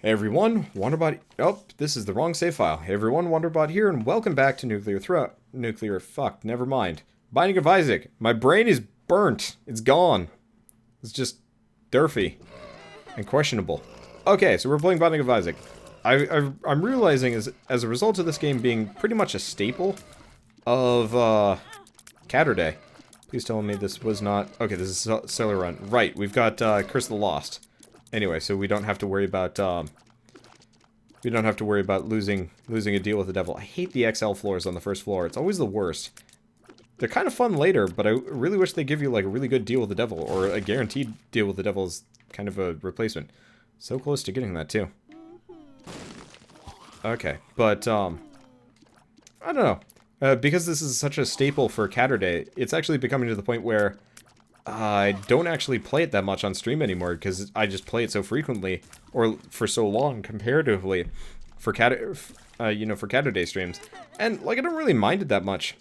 Hey everyone, Wanderbot. Oh, this is the wrong save file. Hey everyone, Wanderbot here, and welcome back to Never mind. Binding of Isaac. My brain is burnt. It's gone. It's just durfy and questionable. Okay, so we're playing Binding of Isaac. I'm realizing as a result of this game being pretty much a staple of Catterday. Please tell me this was not. Okay, this is Sailor Run. Right, we've got Curse of the Lost. Anyway, so we don't have to worry about losing a deal with the devil. I hate the XL floors on the first floor. It's always the worst. They're kind of fun later, but I really wish they give you like a really good deal with the devil, or a guaranteed deal with the devil is kind of a replacement. So close to getting that too. Okay, but I don't know. Because this is such a staple for Catterday, it's actually becoming to the point where I don't actually play it that much on stream anymore because I just play it so frequently, or for so long comparatively, for for Catterday streams, and like I don't really mind it that much.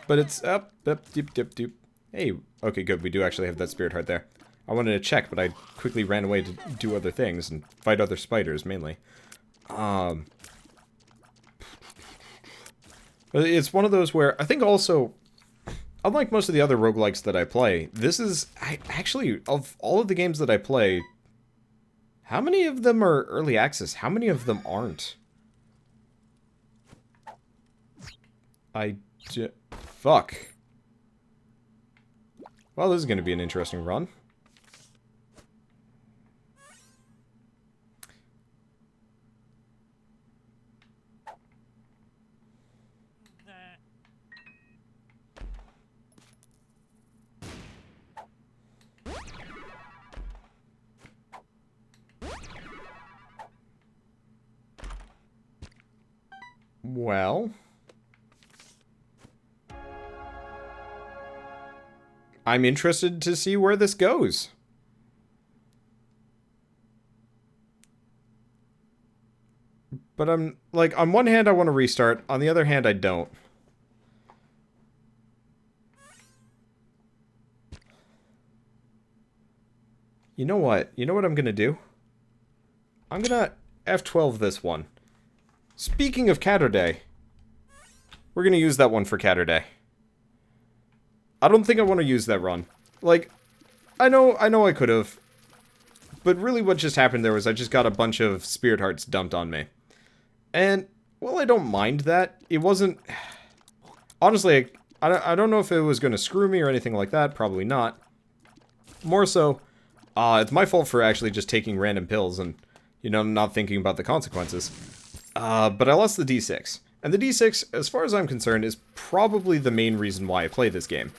But it's up, doop, doop, doop. Hey, okay, good. We do actually have that spirit heart there. I wanted to check, but I quickly ran away to do other things and fight other spiders mainly. But it's one of those where I think also, unlike most of the other roguelikes that I play, this is, actually, of all of the games that I play, how many of them are early access? How many of them aren't? Fuck. Well, this is going to be an interesting run. Well, I'm interested to see where this goes. But I'm, like, on one hand I want to restart, on the other hand I don't. You know what? You know what I'm gonna do? I'm gonna F12 this one. Speaking of Catterday, we're gonna use that one for Catterday. I don't think I want to use that run. Like, I know I could have, but really what just happened there was I just got a bunch of spirit hearts dumped on me. And, well, I don't mind that. It wasn't... Honestly, I don't know if it was going to screw me or anything like that. Probably not. More so, it's my fault for actually just taking random pills and, you know, not thinking about the consequences. But I lost the D6. And the D6, as far as I'm concerned, is probably the main reason why I play this game.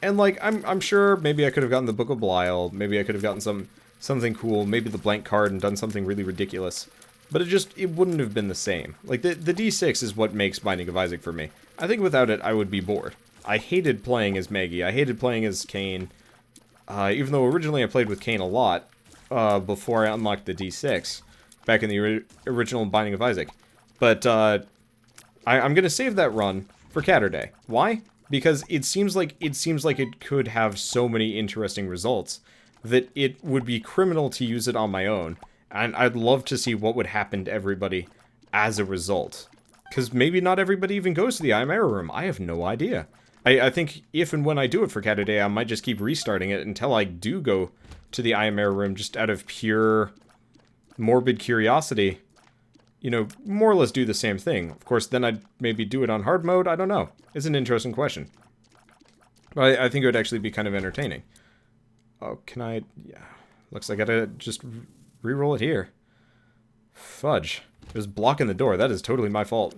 And, like, I'm sure maybe I could have gotten the Book of Belial, maybe I could have gotten something cool, maybe the blank card and done something really ridiculous. But it wouldn't have been the same. Like, the D6 is what makes Binding of Isaac for me. I think without it, I would be bored. I hated playing as Maggie, I hated playing as Cain, even though originally I played with Cain a lot, before I unlocked the D6. Back in the original Binding of Isaac. But, I'm gonna save that run for Catterday. Why? Because it seems like it could have so many interesting results that it would be criminal to use it on my own. And I'd love to see what would happen to everybody as a result. Because maybe not everybody even goes to the Chimera room. I have no idea. I think if and when I do it for Catterday, I might just keep restarting it until I do go to the Chimera room just out of pure morbid curiosity, you know, more or less do the same thing. Of course, then I'd maybe do it on hard mode. I don't know. It's an interesting question. But I think it would actually be kind of entertaining. Oh, can I... Yeah. Looks like I gotta just re-roll it here. Fudge. It was blocking the door. That is totally my fault.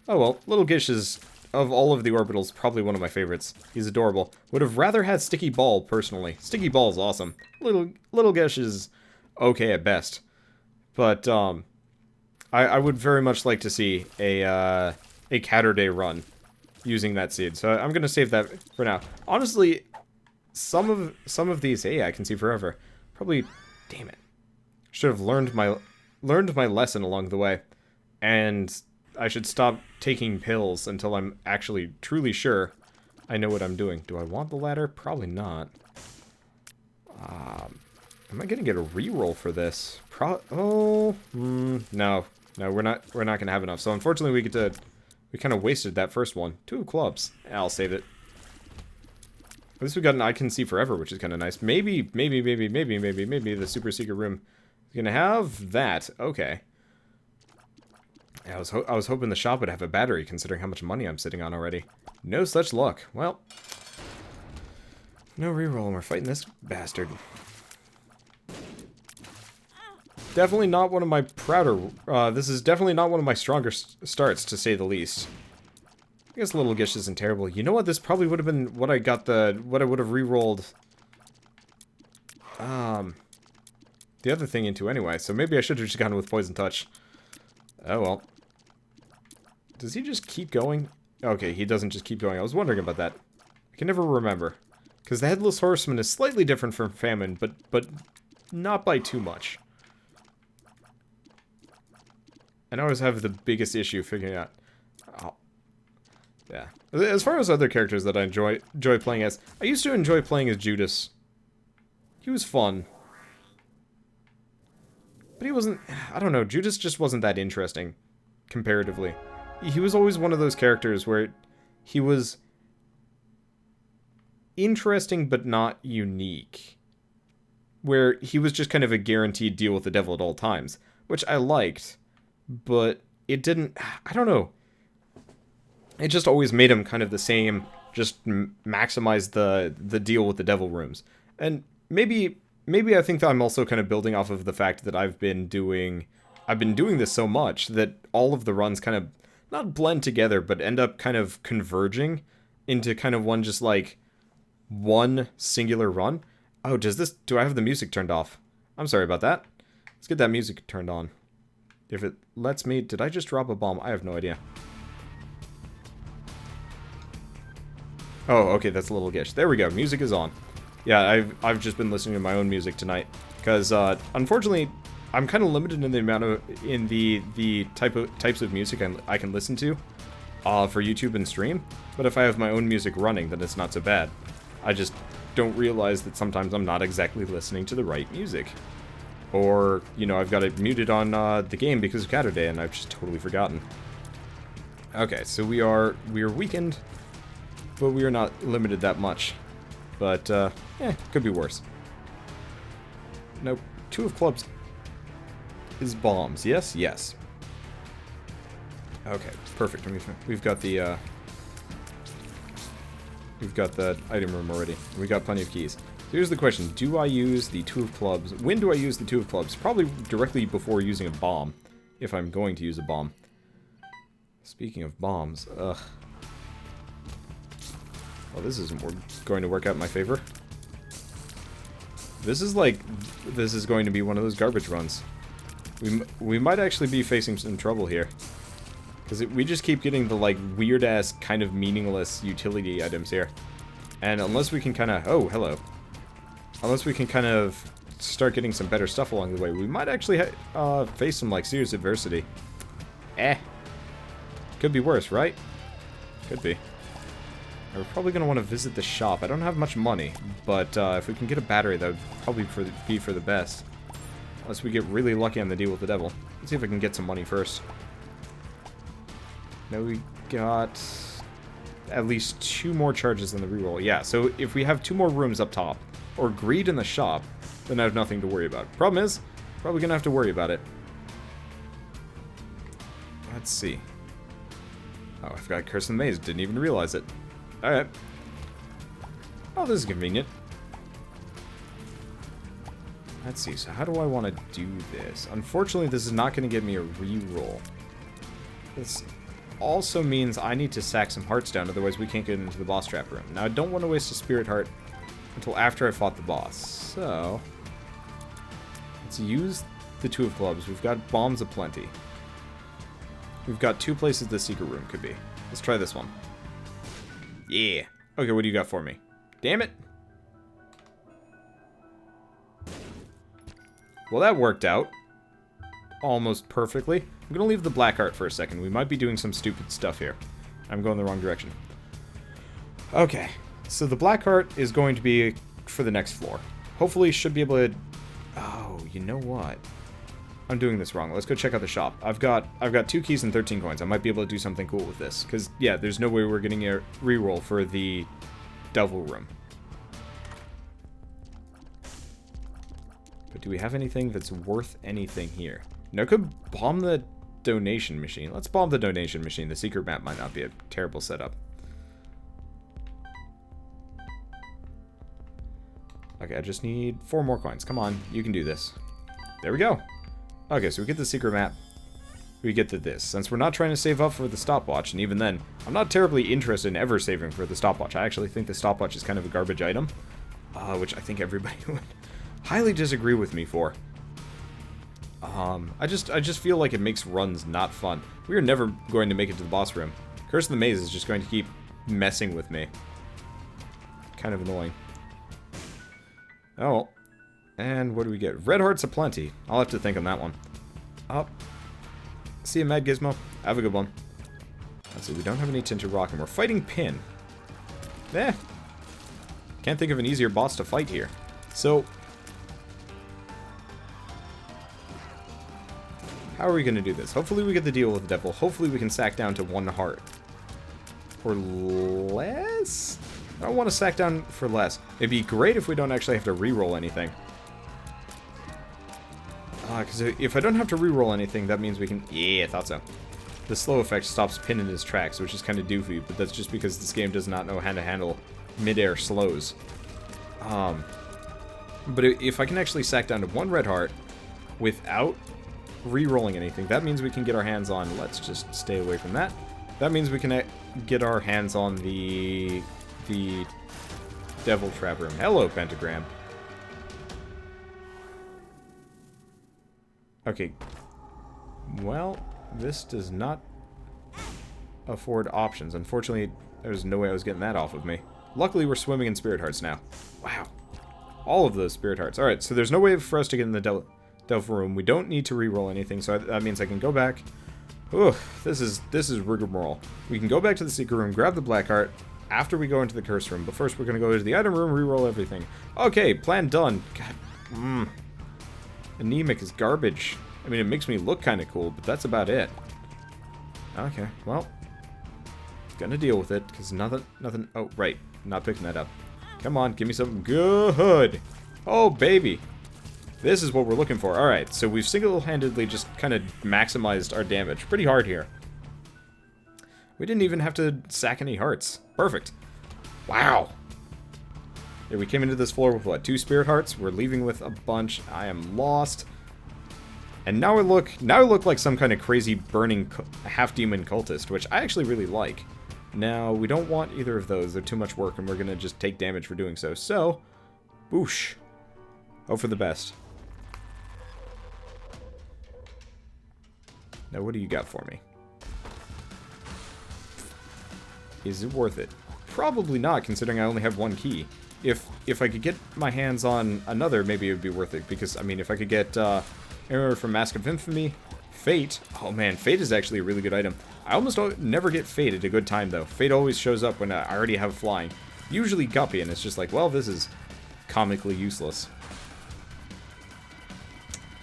Oh well, Little Gish is, of all of the orbitals, probably one of my favorites. He's adorable. Would have rather had Sticky Ball, personally. Sticky Ball is awesome. Little Gish is okay at best. But, I would very much like to see a Catterday run using that seed. So I'm gonna save that for now. Honestly, some of these, hey, I can see forever. Probably, damn it. Should have learned my lesson along the way. And I should stop taking pills until I'm actually truly sure I know what I'm doing. Do I want the ladder? Probably not. Am I gonna get a reroll for this? No. No, we're not gonna have enough. So unfortunately we kind of wasted that first one. 2 of clubs. I'll save it. At least we got an I Can See Forever, which is kind of nice. Maybe the super secret room is gonna have that. Okay. Yeah, I was hoping the shop would have a battery, considering how much money I'm sitting on already. No such luck. Well, no reroll, and we're fighting this bastard. Definitely not one of my prouder... this is definitely not one of my stronger starts, to say the least. I guess Little Gish isn't terrible. You know what? This probably would have been what I got what I would have re-rolled... the other thing into anyway, so maybe I should have just gone with Poison Touch. Oh well. Does he just keep going? Okay, he doesn't just keep going. I was wondering about that. I can never remember. Because the Headless Horseman is slightly different from Famine, but not by too much. And I always have the biggest issue figuring out... Oh. Yeah. As far as other characters that I enjoy playing as, I used to enjoy playing as Judas. He was fun. But he wasn't... I don't know, Judas just wasn't that interesting, comparatively. He was always one of those characters where he was interesting but not unique. Where he was just kind of a guaranteed deal with the devil at all times, which I liked. But it didn't... I don't know. It just always made him kind of the same, just maximize the deal with the devil rooms. And maybe I think that I'm also kind of building off of the fact that I've been doing this so much that all of the runs kind of, not blend together, but end up kind of converging into kind of one just like, one singular run. Oh, do I have the music turned off? I'm sorry about that. Let's get that music turned on. If it lets me... Did I just drop a bomb? I have no idea. Oh, okay, that's a Little Gish. There we go. Music is on. Yeah, I've just been listening to my own music tonight. Because, unfortunately, I'm kind of limited in the amount of... in the types of music I can listen to for YouTube and stream. But if I have my own music running, then it's not so bad. I just don't realize that sometimes I'm not exactly listening to the right music. Or, you know, I've got it muted on the game because of Saturday, and I've just totally forgotten. Okay, so we are weakened, but we are not limited that much. But, could be worse. Nope. 2 of clubs is bombs. Yes? Yes. Okay, perfect. We've got the item room already. We got plenty of keys. Here's the question. Do I use the 2 of clubs? When do I use the 2 of clubs? Probably directly before using a bomb. If I'm going to use a bomb. Speaking of bombs, ugh. Well, this isn't going to work out in my favor. This is going to be one of those garbage runs. We might actually be facing some trouble here. Because we just keep getting the, like, weird-ass, kind of meaningless utility items here. And unless we can kind of... Oh, hello. Unless we can kind of start getting some better stuff along the way, we might actually face some, like, serious adversity. Could be worse, right? Could be. We're probably going to want to visit the shop. I don't have much money, but if we can get a battery, that would probably be for the best. Unless we get really lucky on the deal with the devil. Let's see if I can get some money first. Now we got at least 2 more charges than the reroll. Yeah, so if we have 2 more rooms up top, or greed in the shop, then I have nothing to worry about. Problem is, probably gonna have to worry about it. Let's see. Oh, I forgot Curse in the Maze. Didn't even realize it. Alright. Oh, this is convenient. Let's see, so how do I want to do this? Unfortunately, this is not going to give me a reroll. This also means I need to sack some hearts down, otherwise we can't get into the boss trap room. Now, I don't want to waste a spirit heart until after I fought the boss. So, let's use the 2 of clubs. We've got bombs aplenty. We've got 2 places the secret room could be. Let's try this one. Yeah. Okay, what do you got for me? Damn it. Well, that worked out almost perfectly. I'm going to leave the black heart for a second. We might be doing some stupid stuff here. I'm going the wrong direction. Okay. So the black heart is going to be for the next floor. Hopefully should be able to you know what? I'm doing this wrong. Let's go check out the shop. I've got 2 keys and 13 coins. I might be able to do something cool with this. Because, yeah, there's no way we're getting a reroll for the Devil Room. But do we have anything that's worth anything here? No, could bomb the donation machine. Let's bomb the donation machine. The secret map might not be a terrible setup. Okay, I just need 4 more coins. Come on, you can do this. There we go. Okay, so we get the secret map. We get to this. Since we're not trying to save up for the stopwatch, and even then, I'm not terribly interested in ever saving for the stopwatch. I actually think the stopwatch is kind of a garbage item, which I think everybody would highly disagree with me for. I just feel like it makes runs not fun. We are never going to make it to the boss room. Curse of the Maze is just going to keep messing with me. Kind of annoying. Oh. And what do we get? Red hearts aplenty. I'll have to think on that one. Up. See you, Mad Gizmo. Have a good one. Let's see, we don't have any Tinted Rock, and we're fighting Pin. Eh. Can't think of an easier boss to fight here. So, how are we going to do this? Hopefully we get the deal with the devil. Hopefully we can sack down to 1 heart. Or less? I don't want to sack down for less. It'd be great if we don't actually have to reroll anything. Because if I don't have to reroll anything, that means we can... Yeah, I thought so. The slow effect stops Pin in his tracks, which is kind of doofy, but that's just because this game does not know how to handle mid-air slows. But if I can actually sack down to 1 red heart without re-rolling anything, that means we can get our hands on... Let's just stay away from that. That means we can get our hands on the Devil Trap Room. Hello, Pentagram. Okay. Well, this does not afford options. Unfortunately, there's no way I was getting that off of me. Luckily, we're swimming in Spirit Hearts now. Wow. All of those Spirit Hearts. Alright, so there's no way for us to get in the Devil Room. We don't need to reroll anything, so that means I can go back. Oof, this is rigmarole. We can go back to the Secret Room, grab the Black Heart, after we go into the Curse Room. But first, we're going to go to the Item Room, reroll everything. Okay, plan done. God, Anemic is garbage. I mean, it makes me look kind of cool, but that's about it. Okay, well, gonna deal with it, because nothing... Oh, right, not picking that up. Come on, give me something good. Oh, baby. This is what we're looking for. Alright, so we've single-handedly just kind of maximized our damage. Pretty hard here. We didn't even have to sack any hearts. Perfect. Wow. Yeah, we came into this floor with, what, 2 Spirit Hearts? We're leaving with a bunch. I am lost. And now I look like some kind of crazy burning half-demon cultist, which I actually really like. Now, we don't want either of those. They're too much work, and we're going to just take damage for doing so. So, boosh. Hope for the best. Now, what do you got for me? Is it worth it? Probably not, considering I only have 1 key. If I could get my hands on another, maybe it would be worth it. Because, I mean, if I could get Arrow from Mask of Infamy, Fate. Oh man, Fate is actually a really good item. I almost never get Fate at a good time, though. Fate always shows up when I already have flying. Usually Guppy, and it's just like, well, this is comically useless.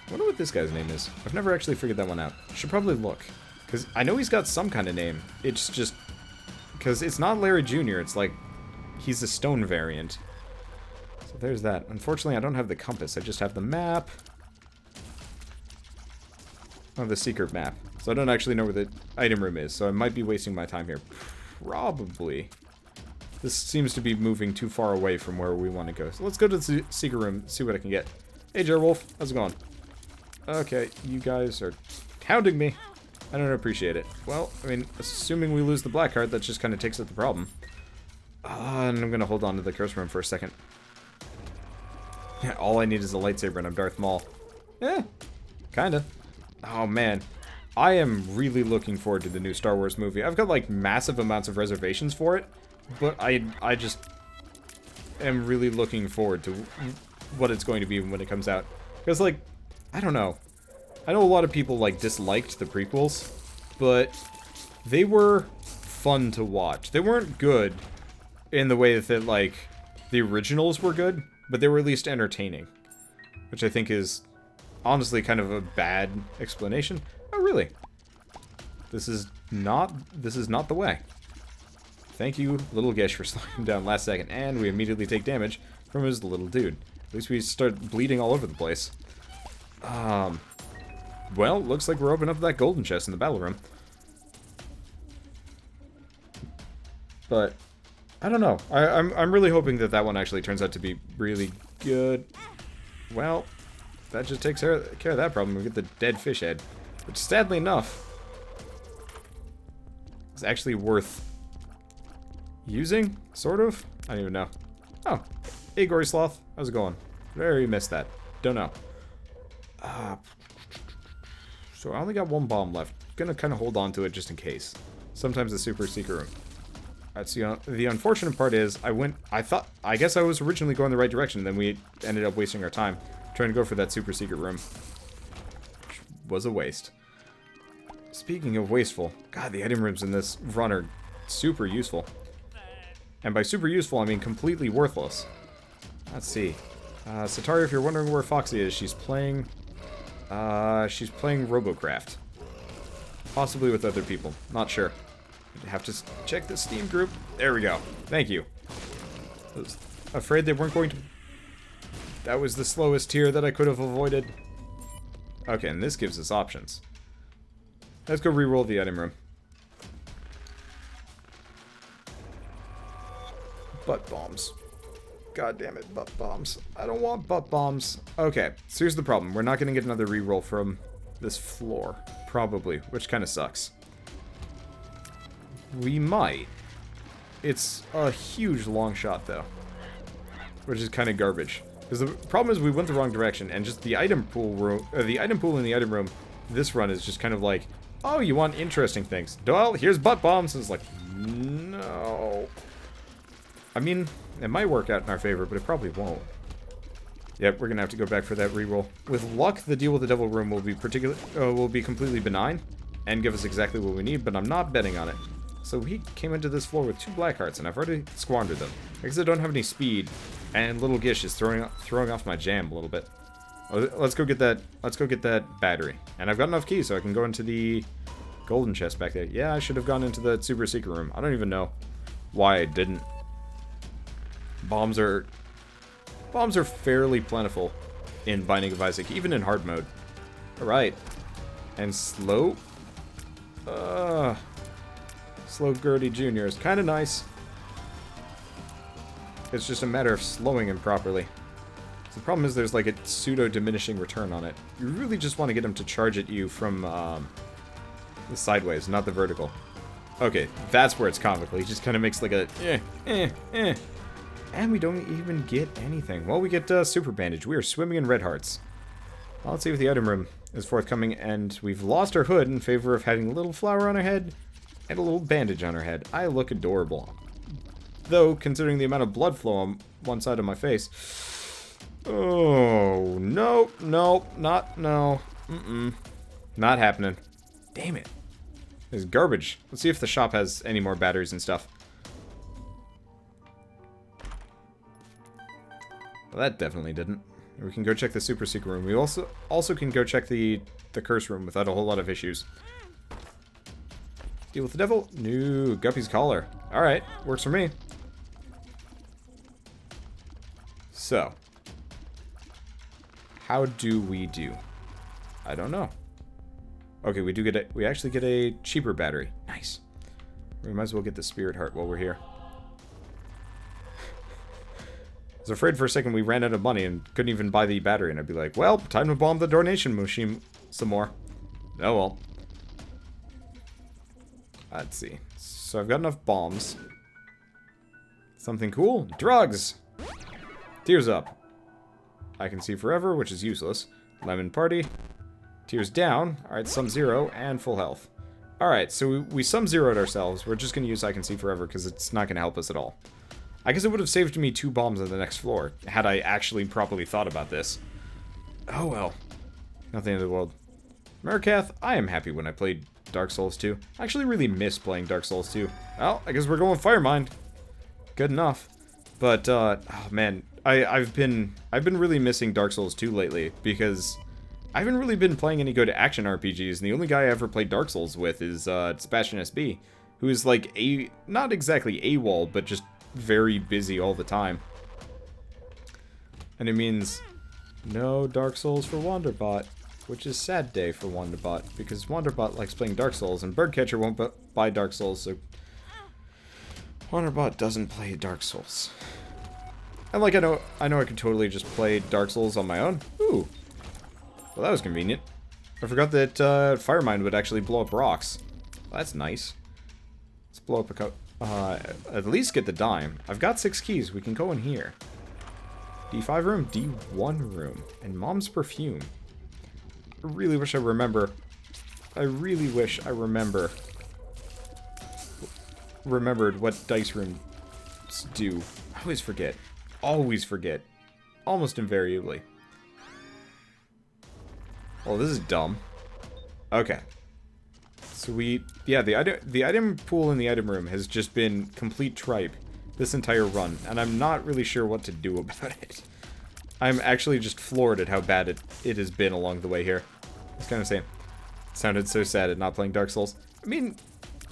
I wonder what this guy's name is. I've never actually figured that one out. Should probably look. Because I know he's got some kind of name. It's just... Because it's not Larry Jr., it's like... He's a stone variant. So there's that. Unfortunately, I don't have the compass. I just have the map. Oh, the secret map. So I don't actually know where the item room is, so I might be wasting my time here. Probably. This seems to be moving too far away from where we want to go. So let's go to the secret room, see what I can get. Hey, Jerwolf. How's it going? Okay, you guys are hounding me. I don't appreciate it. Well, I mean, assuming we lose the black card, that just kind of takes out the problem. And I'm going to hold on to the curse room for a second. Yeah, all I need is a lightsaber and I'm Darth Maul. Eh, kinda. Oh, man. I am really looking forward to the new Star Wars movie. I've got, like, massive amounts of reservations for it, but I just am really looking forward to what it's going to be when it comes out. Because, like, I don't know. I know a lot of people, like, disliked the prequels, but they were fun to watch. They weren't good in the way that, like, the originals were good, but they were at least entertaining, which I think is honestly kind of a bad explanation. Oh, really? This is not the way. Thank you, Little Gish, for slowing him down last second, and we immediately take damage from his little dude. At least we start bleeding all over the place. Well, looks like we're opening up that golden chest in the battle room. But I don't know. I'm really hoping that that one actually turns out to be really good. Well, that just takes care of that problem. We get the dead fish head, which sadly enough is actually worth using, sort of. I don't even know. Oh, hey Gory Sloth, how's it going? Very missed that. Don't know. So I only got one bomb left. Gonna kind of hold on to it just in case. Sometimes the super secret room. Alright, so the unfortunate part is I guess I was originally going the right direction, then we ended up wasting our time trying to go for that super secret room. Which was a waste. Speaking of wasteful, God, the item rooms in this run are super useful. And by super useful, I mean completely worthless. Let's see. Satari, if you're wondering where Foxy is, she's playing Robocraft. Possibly with other people. Not sure. I'd have to check the Steam group. There we go. Thank you. I was afraid they weren't going to... That was the slowest tier that I could have avoided. Okay, and this gives us options. Let's go reroll the item room. Butt bombs. God damn it, butt bombs. I don't want butt bombs. Okay, so here's the problem. We're not going to get another reroll from this floor. Probably, which kind of sucks. We might. It's a huge long shot, though. Which is kind of garbage. Because the problem is we went the wrong direction, and just the item pool room, the item pool in the item room, this run is just kind of like, oh, you want interesting things. Well, here's butt bombs. And it's like, no. I mean, it might work out in our favor, but it probably won't. Yep, we're gonna have to go back for that reroll. With luck, the deal with the devil room will be completely benign and give us exactly what we need, but I'm not betting on it. So he came into this floor with 2 black hearts, and I've already squandered them. Because I don't have any speed, and Little Gish is throwing off my jam a little bit. Let's go get that. Let's go get that battery. And I've got enough keys, so I can go into the golden chest back there. Yeah, I should have gone into the super secret room. I don't even know why I didn't. Bombs are fairly plentiful in Binding of Isaac, even in hard mode. Alright. And Slow Gertie Jr. is kind of nice. It's just a matter of slowing him properly. So the problem is there's like a pseudo-diminishing return on it. You really just want to get him to charge at you from the sideways, not the vertical. Okay, that's where it's comical. He just kind of makes like a And we don't even get anything. Well, we get Super Bandage. We are swimming in red hearts. Well, let's see if the item room is forthcoming, and we've lost our hood in favor of having a little flower on our head and a little bandage on our head. I look adorable. Though, considering the amount of blood flow on one side of my face... Oh, no. Not happening. Damn it. This is garbage. Let's see if the shop has any more batteries and stuff. Well, that definitely didn't. We can go check the super secret room. We also can go check the curse room without a whole lot of issues. Deal with the devil? No, Guppy's collar. Alright, works for me. So. How do we do? I don't know. Okay, we actually get a cheaper battery. Nice. We might as well get the spirit heart while we're here. I was afraid for a second we ran out of money and couldn't even buy the battery, and I'd be like, well, time to bomb the donation machine some more. Oh well. Let's see. So I've got enough bombs. Something cool? Drugs! Tears up. I can see forever, which is useless. Lemon party. Tears down. Alright, sum 0 and full health. Alright, so we sum 0'd ourselves. We're just going to use I can see forever because it's not going to help us at all. I guess it would have saved me 2 bombs on the next floor, had I actually properly thought about this. Oh well. Not the end of the world. Mercath, I am happy when I played Dark Souls 2. I actually really miss playing Dark Souls 2. Well, I guess we're going Firemind. Good enough. But, oh man, I've been really missing Dark Souls 2 lately, because I haven't really been playing any good action RPGs, and the only guy I ever played Dark Souls with is Sebastian SB, who is like not exactly AWOL, but just very busy all the time. And it means no Dark Souls for Wanderbot, which is sad day for Wanderbot, because Wanderbot likes playing Dark Souls, and Birdcatcher won't buy Dark Souls, so Wanderbot doesn't play Dark Souls. And like, I know I could totally just play Dark Souls on my own. Ooh. Well, that was convenient. I forgot that Firemind would actually blow up rocks. Well, that's nice. Let's blow up a cup. At least get the dime. I've got 6 keys. We can go in here. D5 room, D1 room, and Mom's perfume. I really wish I remember. I really wish I remembered what dice rooms do. I always forget. Always forget. Almost invariably. Oh, this is dumb. Okay. Sweet. Yeah, the item pool in the item room has just been complete tripe this entire run, and I'm not really sure what to do about it. I'm actually just floored at how bad it has been along the way here. It's kind of same. Sounded so sad at not playing Dark Souls. I mean,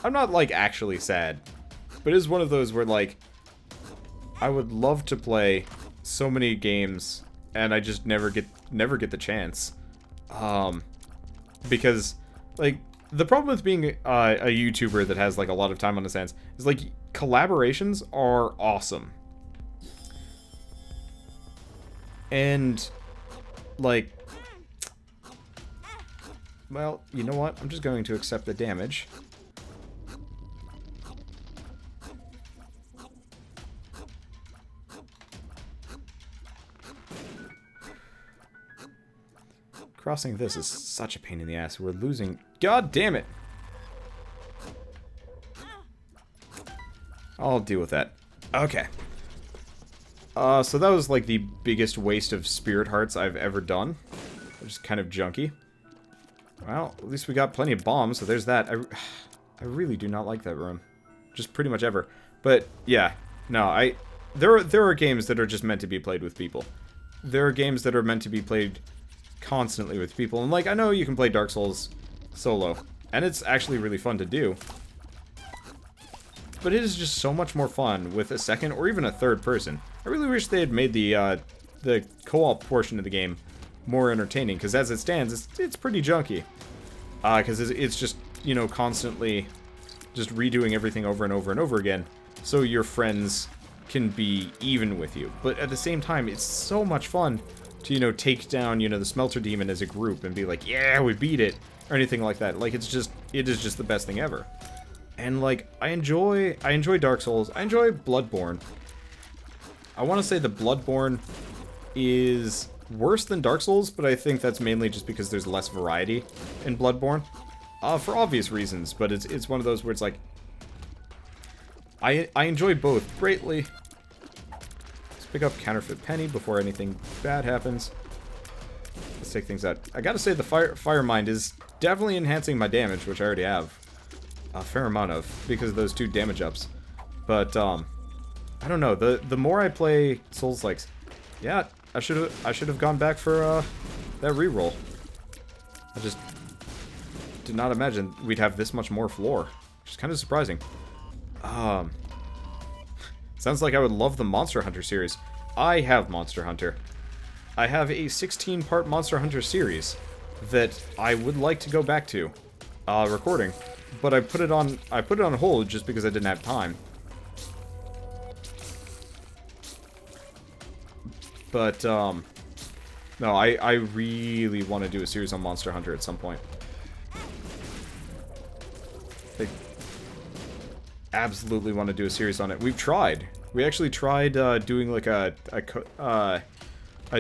I'm not, like, actually sad, but it is one of those where, like, I would love to play so many games, and I just never get the chance. Because, like, the problem with being a YouTuber that has, like, a lot of time on his hands is, like, collaborations are awesome. And, like, well, you know what? I'm just going to accept the damage. Crossing this is such a pain in the ass. We're losing. God damn it! I'll deal with that. Okay. So that was like the biggest waste of spirit hearts I've ever done. Which is kind of junky. Well, at least we got plenty of bombs, so there's that. I really do not like that room. Just pretty much ever. But, yeah. No, there are games that are just meant to be played with people. There are games that are meant to be played constantly with people. And, like, I know you can play Dark Souls solo. And it's actually really fun to do. But it is just so much more fun with a second or even a third person. I really wish they had made the co-op portion of the game more entertaining, because as it stands, it's pretty junky. Because it's just, you know, constantly just redoing everything over and over and over again, so your friends can be even with you. But at the same time, it's so much fun to, you know, take down, you know, the Smelter Demon as a group and be like, yeah, we beat it, or anything like that. Like, it is just the best thing ever. And, like, I enjoy Dark Souls. I enjoy Bloodborne. I want to say that Bloodborne is worse than Dark Souls, but I think that's mainly just because there's less variety in Bloodborne. For obvious reasons, but it's one of those where it's like, I enjoy both greatly. Let's pick up Counterfeit Penny before anything bad happens. Let's take things out. I gotta say, the Firemind is definitely enhancing my damage, which I already have a fair amount of, because of those 2 damage ups. But, I don't know, the more I play Souls-likes, yeah, I should have gone back for, that reroll. I just did not imagine we'd have this much more floor, which is kind of surprising. Sounds like I would love the Monster Hunter series. I have Monster Hunter. I have a 16-part Monster Hunter series that I would like to go back to, recording. But I put it on hold just because I didn't have time. But, no, I really want to do a series on Monster Hunter at some point. I absolutely want to do a series on it. We've tried. We actually tried doing like a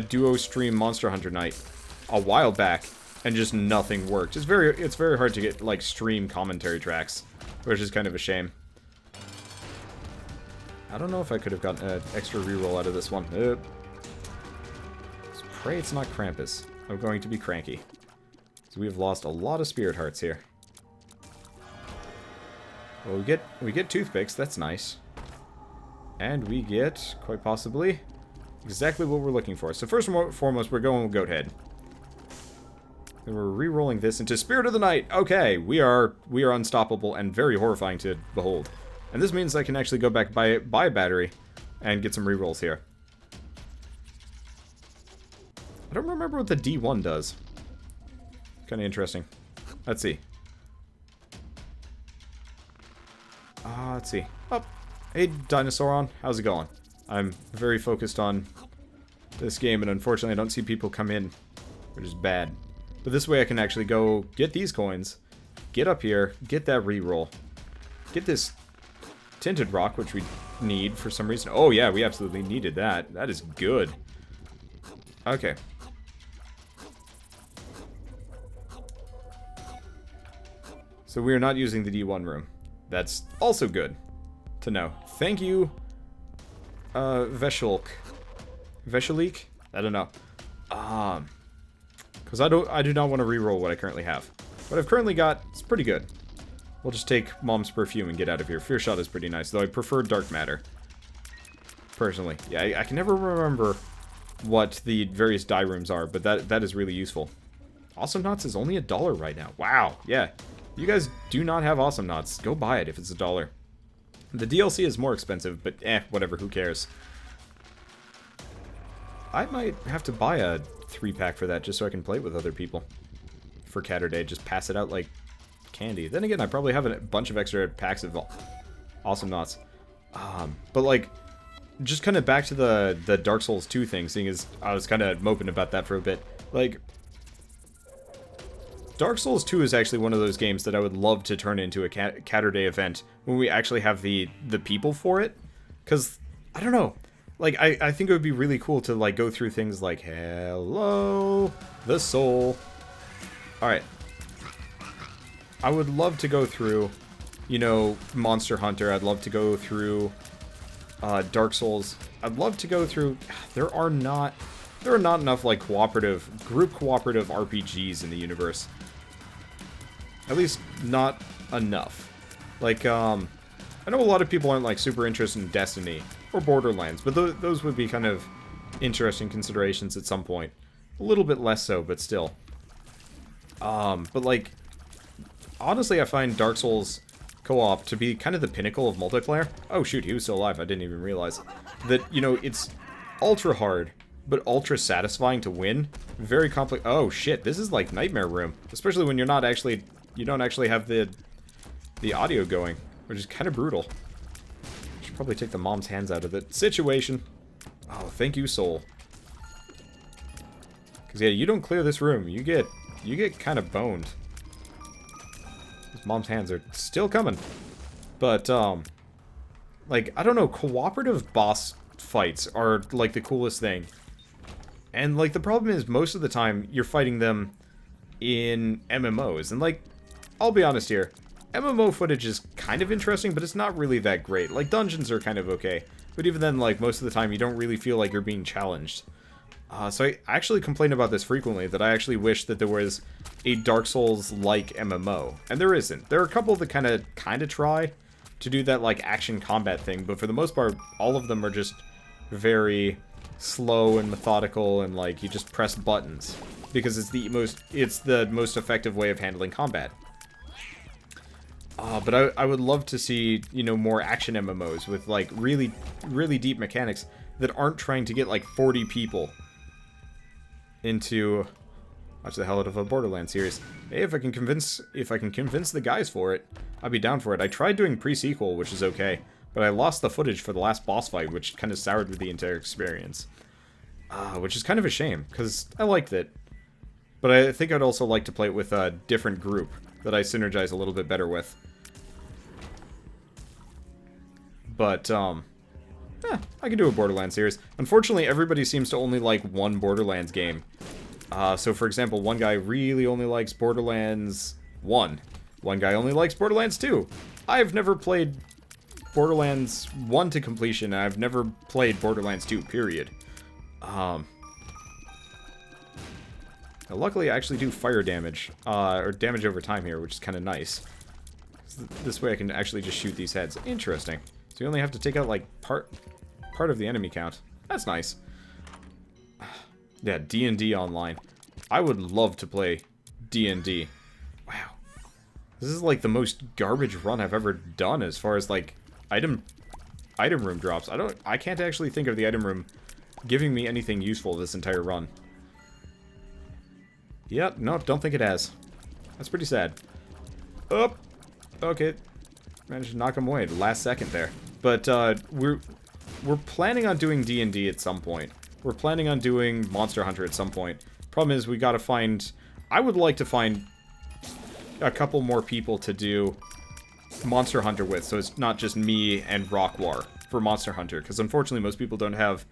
duo stream Monster Hunter night a while back. And just nothing worked. It's very hard to get, like, stream commentary tracks, which is kind of a shame. I don't know if I could have gotten an extra reroll out of this one. Let's pray it's not Krampus. I'm going to be cranky. So we have lost a lot of spirit hearts here. Well, we get toothpicks. That's nice. And we get, quite possibly, exactly what we're looking for. So first and foremost, we're going with Goat Head. Then we're re-rolling this into Spirit of the Night. Okay, we are unstoppable and very horrifying to behold. And this means I can actually go back buy a battery and get some re-rolls here. I don't remember what the D1 does. Kind of interesting. Let's see. Let's see. Oh, hey, Dinosauron. How's it going? I'm very focused on this game, and unfortunately I don't see people come in, which is bad. But this way I can actually go get these coins, get up here, get that re-roll, get this tinted rock, which we need for some reason. Oh yeah, we absolutely needed that. That is good. Okay. So we are not using the D1 room. That's also good to know. Thank you, Veshelk. Veshelik? I don't know. Because I do not want to reroll what I currently have. What I've currently got is pretty good. We'll just take Mom's Perfume and get out of here. Fear Shot is pretty nice, though I prefer Dark Matter. Personally. Yeah, I can never remember what the various die rooms are, but that is really useful. Awesome Knots is only $1 right now. Wow, yeah. You guys do not have Awesome Knots. Go buy it if it's $1. The DLC is more expensive, but whatever, who cares. I might have to buy a 3-pack for that just so I can play it with other people. For Catterday, just pass it out like candy. Then again, I probably have a bunch of extra packs of Awesome Knots. But like, just kind of back to the Dark Souls 2 thing, seeing as I was kind of moping about that for a bit. Like, Dark Souls 2 is actually one of those games that I would love to turn into a Catterday event when we actually have the people for it. Because, I don't know, like, I think it would be really cool to, like, go through things like, hello, the soul. Alright. I would love to go through, you know, Monster Hunter. I'd love to go through Dark Souls. I'd love to go through... There are not enough, like, group cooperative RPGs in the universe. At least, not enough. Like, I know a lot of people aren't, like, super interested in Destiny or Borderlands, but those would be kind of interesting considerations at some point. A little bit less so, but still. But, like, honestly, I find Dark Souls co-op to be kind of the pinnacle of multiplayer. Oh, shoot, he was still alive. I didn't even realize. That, you know, it's ultra hard, but ultra satisfying to win. Very complex. Oh, shit, this is like Nightmare Room. Especially when you're not actually... You don't actually have the audio going, which is kind of brutal. Should probably take the mom's hands out of the situation. Oh, thank you, soul. Because, yeah, you don't clear this room. You get kind of boned. His mom's hands are still coming. But, like, I don't know, cooperative boss fights are, like, the coolest thing. And, like, the problem is, most of the time, you're fighting them in MMOs. And, like, I'll be honest here, MMO footage is kind of interesting, but it's not really that great. Like, dungeons are kind of okay. But even then, like, most of the time, you don't really feel like you're being challenged. So I actually complain about this frequently, that I actually wish that there was a Dark Souls-like MMO. And there isn't. There are a couple that kind of try to do that, like, action combat thing, but for the most part, all of them are just very slow and methodical, and, like, you just press buttons. Because it's the most effective way of handling combat. But I would love to see, you know, more action MMOs with, like, really, really deep mechanics that aren't trying to get, like, 40 people into watch the hell out of a Borderlands series. Hey, if I can convince the guys for it, I'd be down for it. I tried doing pre-sequel, which is okay, but I lost the footage for the last boss fight, which kind of soured with the entire experience. Which is kind of a shame, because I liked it. But I think I'd also like to play it with a different group that I synergize a little bit better with. But, I can do a Borderlands series. Unfortunately, everybody seems to only like one Borderlands game. So, for example, one guy really only likes Borderlands 1. One guy only likes Borderlands 2. I've never played Borderlands 1 to completion, and I've never played Borderlands 2, period. Luckily, I actually do fire damage, or damage over time here, which is kind of nice. This way I can actually just shoot these heads. Interesting. So you only have to take out, like, part of the enemy count. That's nice. Yeah, D&D online. I would love to play D&D. Wow. This is like the most garbage run I've ever done as far as like item room drops. I can't actually think of the item room giving me anything useful this entire run. Yep, no, don't think it has. That's pretty sad. Oh, okay. Managed to knock him away at the last second there. But we're planning on doing D&D at some point. We're planning on doing Monster Hunter at some point. Problem is, we gotta find... I would like to find a couple more people to do Monster Hunter with, so it's not just me and Rockwar for Monster Hunter, because unfortunately most people don't have...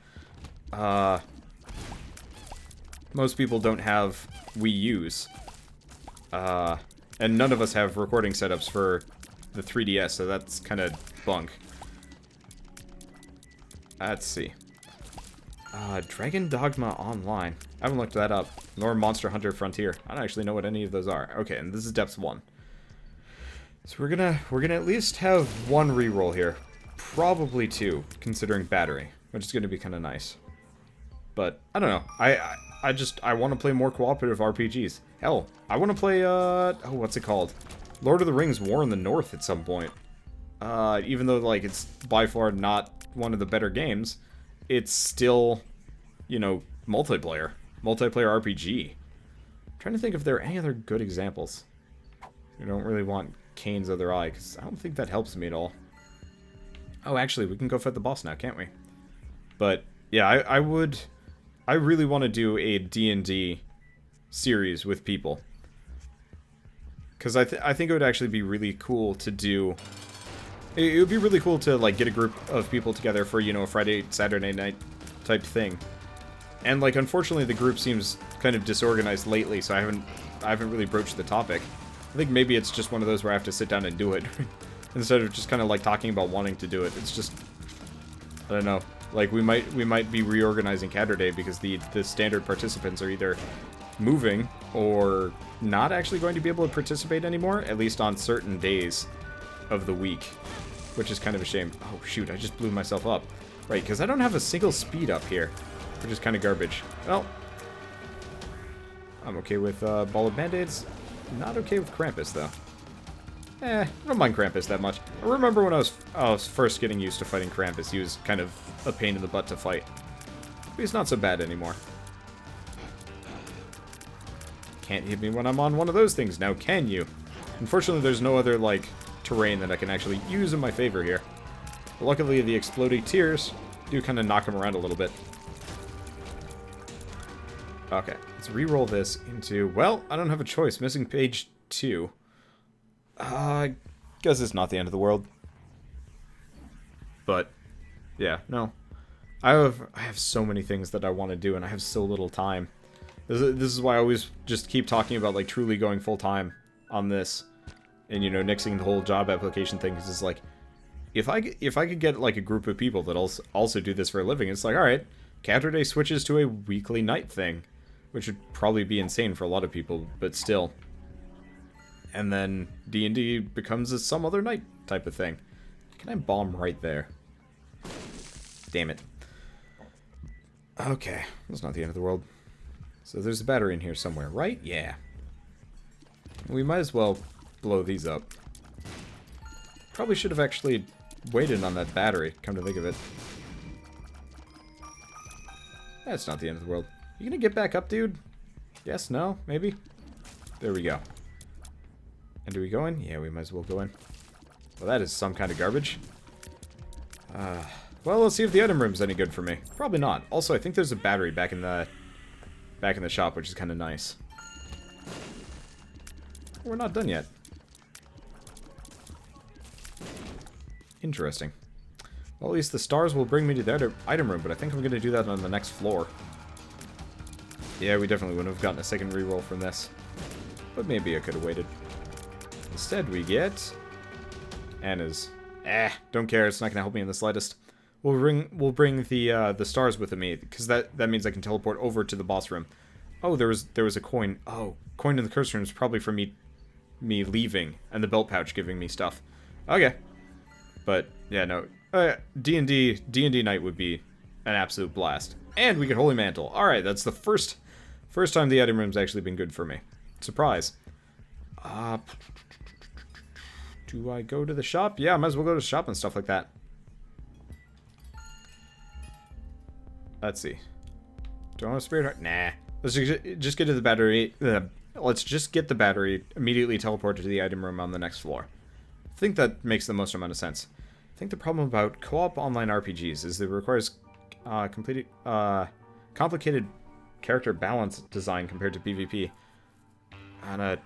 most people don't have Wii U's. And none of us have recording setups for the 3DS, so that's kind of bunk. Let's see. Dragon Dogma Online. I haven't looked that up. Nor Monster Hunter Frontier. I don't actually know what any of those are. Okay, and this is Depths 1. So we're gonna at least have one reroll here. Probably two, considering battery, which is gonna be kind of nice. But I don't know. I want to play more cooperative RPGs. Hell, I want to play oh, what's it called? Lord of the Rings: War in the North at some point. Even though like it's by far not one of the better games, it's still, you know, multiplayer RPG. I'm trying to think if there are any other good examples. I don't really want Kane's Other Eye, because I don't think that helps me at all. Oh, actually, we can go fight the boss now, can't we? But, yeah, I really want to do a D&D series with people. Because I think it would actually be really cool to do... It would be really cool to, like, get a group of people together for, you know, a Friday, Saturday night type thing. And, like, unfortunately the group seems kind of disorganized lately, so I haven't really broached the topic. I think maybe it's just one of those where I have to sit down and do it. Instead of just kind of, like, talking about wanting to do it. It's just... I don't know. Like, we might be reorganizing Saturday because the standard participants are either moving or not actually going to be able to participate anymore, at least on certain days of the week, which is kind of a shame. Oh, shoot, I just blew myself up. Right, because I don't have a single speed up here, which is kind of garbage. Well, I'm okay with Ball of Band-Aids. Not okay with Krampus, though. I don't mind Krampus that much. I remember when I was first getting used to fighting Krampus, he was kind of a pain in the butt to fight. But he's not so bad anymore. Can't hit me when I'm on one of those things now, can you? Unfortunately, there's no other, like, terrain that I can actually use in my favor here. But luckily, the exploding tears do kind of knock him around a little bit. Okay, let's re-roll this into... Well, I don't have a choice. Missing page 2. I guess it's not the end of the world. But, yeah, no. I have so many things that I want to do, and I have so little time. This is why I always just keep talking about, like, truly going full-time on this. And, you know, nixing the whole job application thing, because it's like, if I could get, like, a group of people that also do this for a living, it's like, alright, Saturday switches to a weekly night thing, which would probably be insane for a lot of people, but still. And then D&D becomes a some other night type of thing. Can I bomb right there? Damn it. Okay, that's not the end of the world. So there's a battery in here somewhere, right? Yeah. We might as well blow these up. Probably should have actually waited on that battery, come to think of it. That's not the end of the world. You gonna get back up, dude? Yes, no, maybe? There we go. And do we go in? Yeah, we might as well go in. Well, that is some kind of garbage. Well, let's see if the item room's any good for me. Probably not. Also, I think there's a battery back in the shop, which is kind of nice. We're not done yet. Interesting. Well, at least the stars will bring me to the item room, but I think I'm going to do that on the next floor. Yeah, we definitely wouldn't have gotten a second reroll from this. But maybe I could have waited. Instead, we get... Anna's. Don't care, it's not going to help me in the slightest. We'll bring the stars with me, because that means I can teleport over to the boss room. Oh, there was a coin. Oh, coin in the curse room is probably for me leaving, and the belt pouch giving me stuff. Okay. But, yeah, no. D&D night would be an absolute blast. And we get Holy Mantle. Alright, that's the first time the item room's actually been good for me. Surprise. Do I go to the shop? Yeah, I might as well go to the shop and stuff like that. Let's see. Do I want a spirit heart? Nah. Let's just get to the battery. Let's just get the battery, immediately teleport to the item room on the next floor. I think that makes the most amount of sense. I think the problem about co-op online RPGs is that it requires complicated character balance design compared to PvP. And a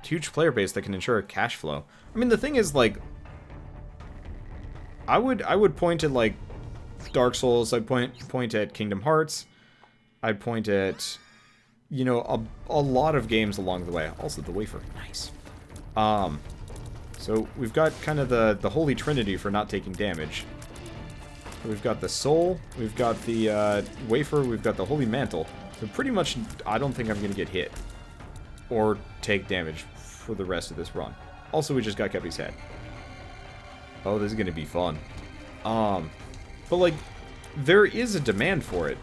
huge player base that can ensure cash flow. I mean, the thing is, like, I would point at, like, Dark Souls. I'd point at Kingdom Hearts. I'd point at, you know, a lot of games along the way. Also, the wafer. Nice. So we've got kind of the holy trinity for not taking damage. We've got the soul, we've got the wafer, we've got the holy mantle. So pretty much, I don't think I'm going to get hit or take damage for the rest of this run. Also, we just got Kepi's head. Oh, this is going to be fun. But, like, there is a demand for it.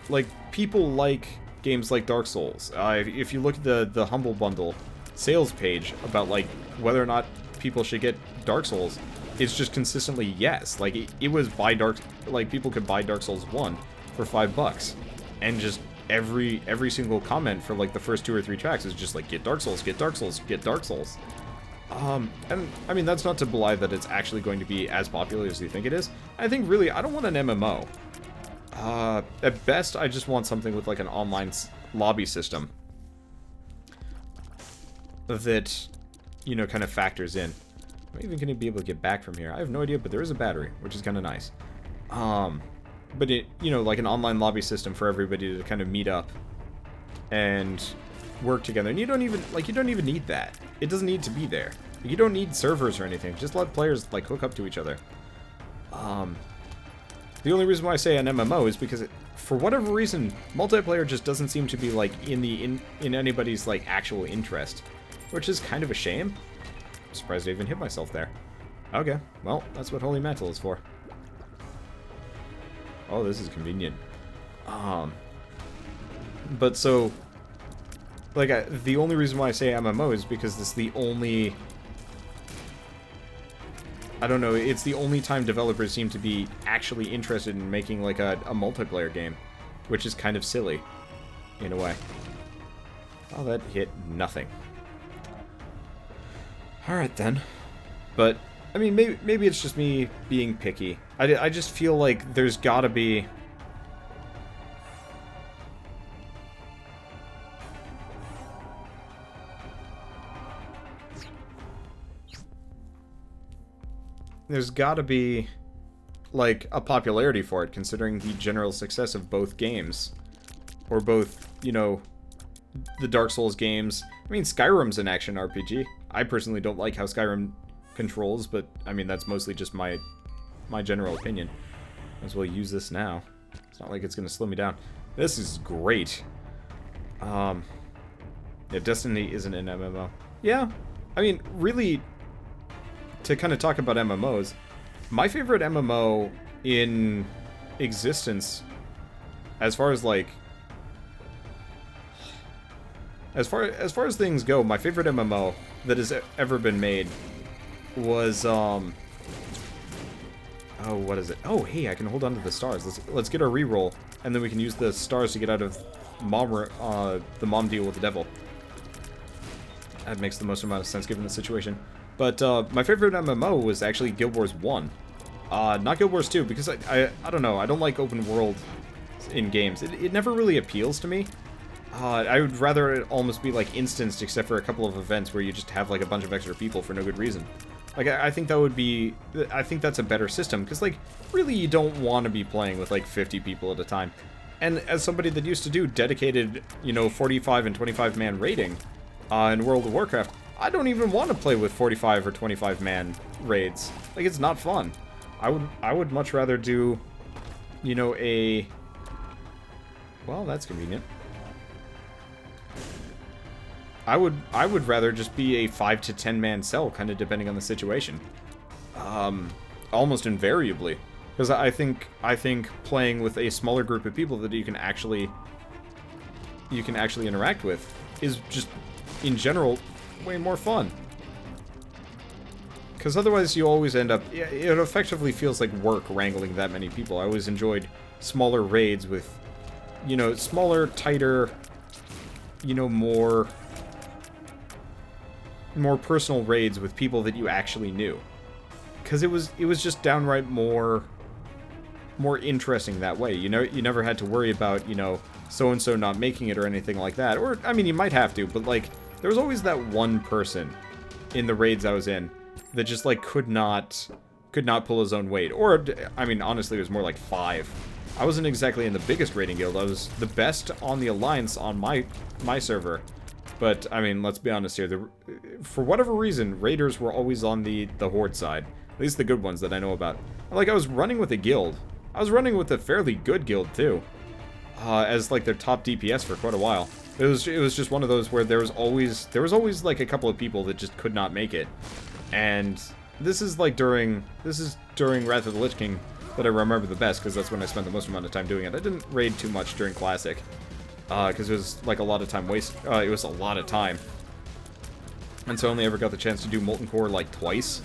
Like, people like games like Dark Souls. If you look at the Humble Bundle sales page about, like, whether or not people should get Dark Souls, it's just consistently yes. Like, it was people could buy Dark Souls 1 for $5. And just every single comment for, like, the first 2 or 3 tracks is just like, get Dark Souls, get Dark Souls, get Dark Souls. And, I mean, that's not to belie that it's actually going to be as popular as you think it is. I think, really, I don't want an MMO. At best, I just want something with, like, an online lobby system that, you know, kind of factors in. Am I even going to be able to get back from here? I have no idea, but there is a battery, which is kind of nice. But it, you know, like an online lobby system for everybody to kind of meet up and work together. And you don't even need that. It doesn't need to be there. You don't need servers or anything. Just let players, like, hook up to each other. The only reason why I say an MMO is because for whatever reason, multiplayer just doesn't seem to be, like, in anybody's, like, actual interest, which is kind of a shame. I'm surprised I even hit myself there. Okay, well, that's what Holy Mantle is for. Oh, this is convenient. But so, like, the only reason why I say MMO is because this is the only... I don't know, it's the only time developers seem to be actually interested in making, like, a multiplayer game. Which is kind of silly, in a way. Oh, that hit nothing. Alright, then. But, I mean, maybe it's just me being picky. I just feel like there's gotta be... There's gotta be, like, a popularity for it, considering the general success of both games. Or both, you know, the Dark Souls games. I mean, Skyrim's an action RPG. I personally don't like how Skyrim controls, but, I mean, that's mostly just my general opinion. Might as well use this now. It's not like it's gonna slow me down. This is great. Yeah, Destiny isn't an MMO. Yeah, I mean, really... To kind of talk about MMOs, my favorite MMO in existence, as far as like, as far as things go, my favorite MMO that has ever been made was oh, what is it? Oh, hey, I can hold on to the stars. Let's get our reroll, and then we can use the stars to get out of the mom deal with the devil. That makes the most amount of sense given the situation. But, my favorite MMO was actually Guild Wars 1. Not Guild Wars 2, because I don't know, I don't like open world in games. It never really appeals to me. I would rather it almost be, like, instanced, except for a couple of events where you just have, like, a bunch of extra people for no good reason. Like, I think that would be... I think that's a better system, because, like, really you don't want to be playing with, like, 50 people at a time. And as somebody that used to do dedicated, you know, 45 and 25-man raiding in World of Warcraft, I don't even want to play with 45 or 25-man raids. Like, it's not fun. I would much rather do, you know, a... Well, that's convenient. I would rather just be a 5 to 10-man cell, kind of depending on the situation. Almost invariably. Because I think playing with a smaller group of people that you can actually interact with is just in general, way more fun. Because otherwise you always end up... It effectively feels like work wrangling that many people. I always enjoyed smaller raids with, you know, smaller, tighter, you know, more personal raids with people that you actually knew. Because it was just downright more interesting that way. You know, you never had to worry about, you know, so-and-so not making it or anything like that. Or, I mean, you might have to, but, like, there was always that one person in the raids I was in that just, like, could not pull his own weight. Or, I mean, honestly, it was more like 5. I wasn't exactly in the biggest raiding guild. I was the best on the Alliance on my server. But, I mean, let's be honest here. For whatever reason, raiders were always on the Horde side. At least the good ones that I know about. Like, I was running with a guild. I was running with a fairly good guild, too. As, like, their top DPS for quite a while. It was just one of those where there was always, like, a couple of people that just could not make it. And this is during Wrath of the Lich King that I remember the best, because that's when I spent the most amount of time doing it. I didn't raid too much during Classic, because it was, like, a lot of time waste. It was a lot of time. And so I only ever got the chance to do Molten Core, like, twice.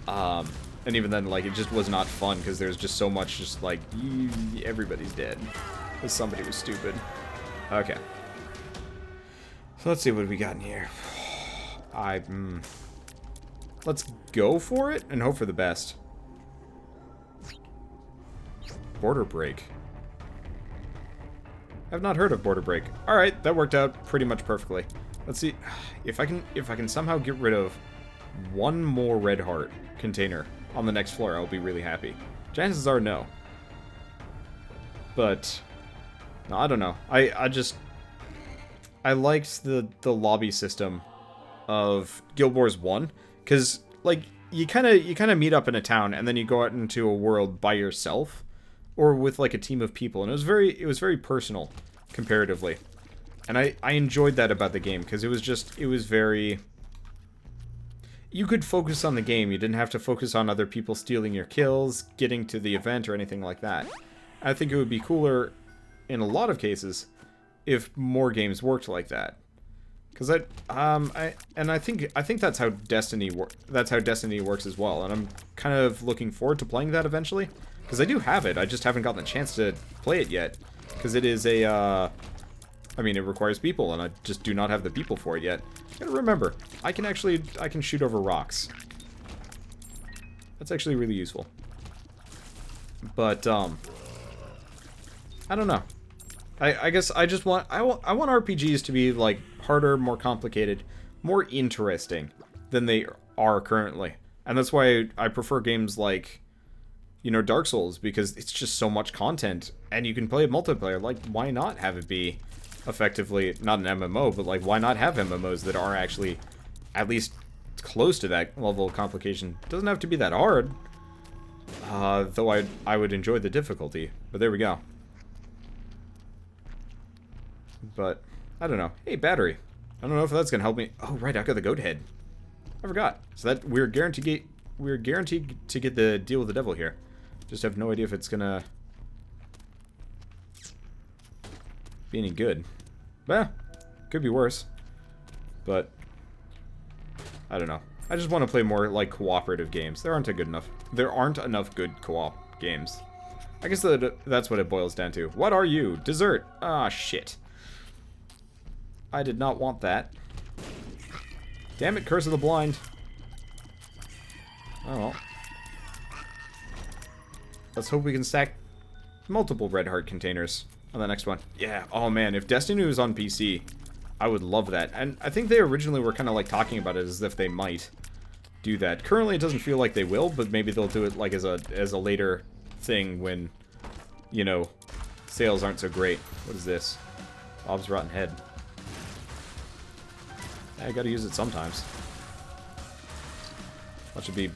And even then, like, it just was not fun, because there's just so much, just, like, everybody's dead. Because somebody was stupid. Okay. So let's see what we got in here. Let's go for it and hope for the best. Border Break. I've not heard of Border Break. Alright, that worked out pretty much perfectly. Let's see if I can somehow get rid of one more red heart container on the next floor. I'll be really happy. Chances are no. But no, I don't know. I liked the lobby system of Guild Wars 1, because, like, you kind of meet up in a town and then you go out into a world by yourself or with, like, a team of people, and it was very personal comparatively. And I enjoyed that about the game, because it was very... You could focus on the game. You didn't have to focus on other people stealing your kills, getting to the event, or anything like that. I think it would be cooler, in a lot of cases, if more games worked like that. Because I think that's how Destiny works as well, and I'm kind of looking forward to playing that eventually. Because I do have it, I just haven't gotten the chance to play it yet. Because it is a, I mean, it requires people, and I just do not have the people for it yet. Gotta remember, I can shoot over rocks. That's actually really useful. But, I don't know. I guess I just want, I want RPGs to be, like, harder, more complicated, more interesting than they are currently. And that's why I prefer games like, you know, Dark Souls, because it's just so much content, and you can play it multiplayer. Like, why not have it be effectively, not an MMO, but, like, why not have MMOs that are actually at least close to that level of complication? It doesn't have to be that hard, though I would enjoy the difficulty. But there we go. But, I don't know. Hey, battery. I don't know if that's gonna help me. Oh, right, I got the goat head. I forgot. So that we're guaranteed to get the deal with the devil here. Just have no idea if it's gonna be any good. Well, could be worse. But I don't know. I just want to play more, like, cooperative games. There aren't enough good co-op games. I guess that's what it boils down to. What are you? Dessert. Ah, shit. I did not want that. Damn it, Curse of the Blind. Oh well. Let's hope we can stack multiple red heart containers on the next one. Yeah, oh man, if Destiny was on PC, I would love that. And I think they originally were kind of, like, talking about it as if they might do that. Currently, it doesn't feel like they will, but maybe they'll do it, like, as a later thing when, you know, sales aren't so great. What is this? Bob's Rotten Head. I gotta use it sometimes. That should be